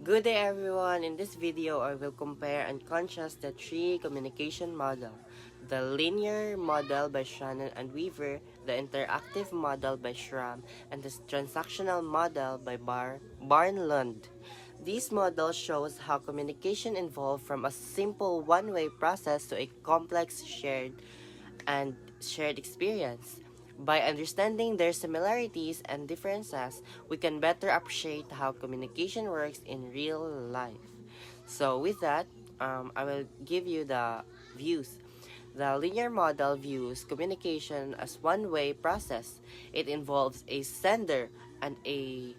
Good day everyone. In this video, I will compare and contrast the three communication model. The linear model by Shannon and Weaver, the interactive model by Schramm, and the transactional model by Barnlund. This model shows how communication evolved from a simple one-way process to a complex shared experience. By understanding their similarities and differences, we can better appreciate how communication works in real life. So, with that, I will give you the views. The linear model views communication as one-way process. It involves a sender and a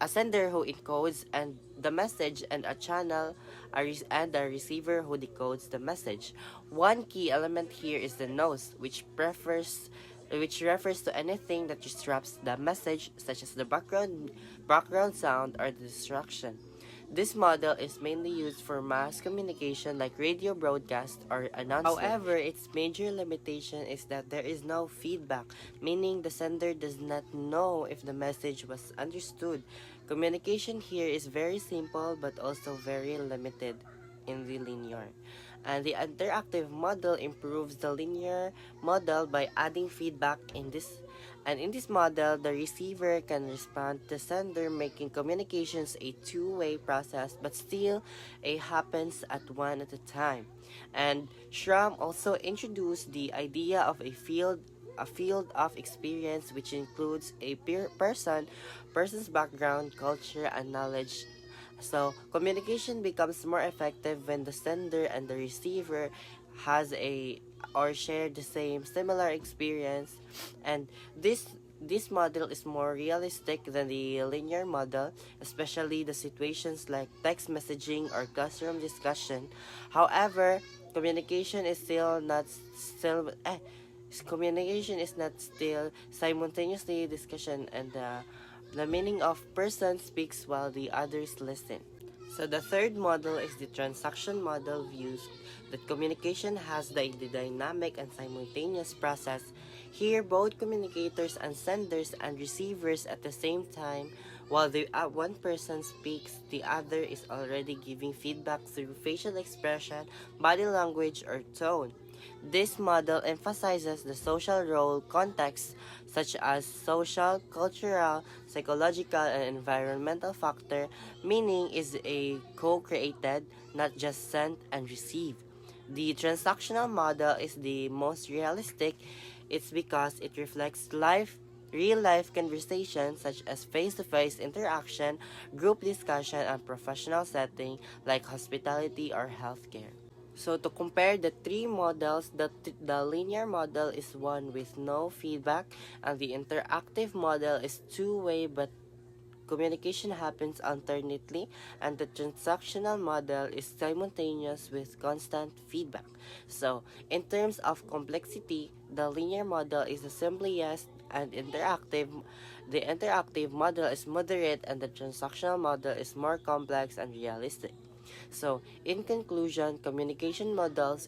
sender who encodes and the message and a channel and a receiver who decodes the message. One key element here is the nose, which refers to anything that disrupts the message, such as the background sound or the distraction. This model is mainly used for mass communication like radio broadcast or announcement. However, its major limitation is that there is no feedback, meaning the sender does not know if the message was understood. Communication here is very simple but also very limited in the linear. And the interactive model improves the linear model by adding feedback in this model, the receiver can respond to the sender, making communications a two-way process, but still it happens at one at a time. And Schramm also introduced the idea of a field of experience which includes a person's background, culture, and knowledge. So communication becomes more effective when the sender and the receiver has a or share the similar experience, and this model is more realistic than the linear model, especially the situations like text messaging or classroom discussion. However, communication is still not still communication is not still simultaneously discussion, and the meaning of person speaks while the others listen. So the third model is the transaction model views that communication has the dynamic and simultaneous process. Here, both communicators and senders and receivers at the same time, while one person speaks, the other is already giving feedback through facial expression, body language, or tone. This model emphasizes the social role context such as social, cultural, psychological, and environmental factor, meaning is a co-created, not just sent and received. The transactional model is the most realistic. It's because it reflects real life conversations such as face-to-face interaction, group discussion, and professional setting like hospitality or healthcare. So to compare the three models, the linear model is one with no feedback, and the interactive model is two-way but communication happens alternately, and the transactional model is simultaneous with constant feedback. So in terms of complexity, the linear model is the simplest and the interactive model is moderate, and the transactional model is more complex and realistic. So, in conclusion, communication models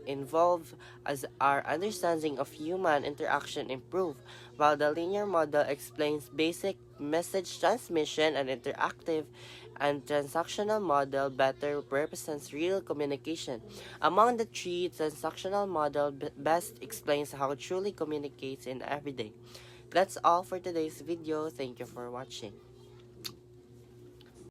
involve as our understanding of human interaction improve, while the linear model explains basic message transmission and interactive and transactional model better represents real communication. Among the three, transactional model best explains how it truly communicates in everyday. That's all for today's video. Thank you for watching.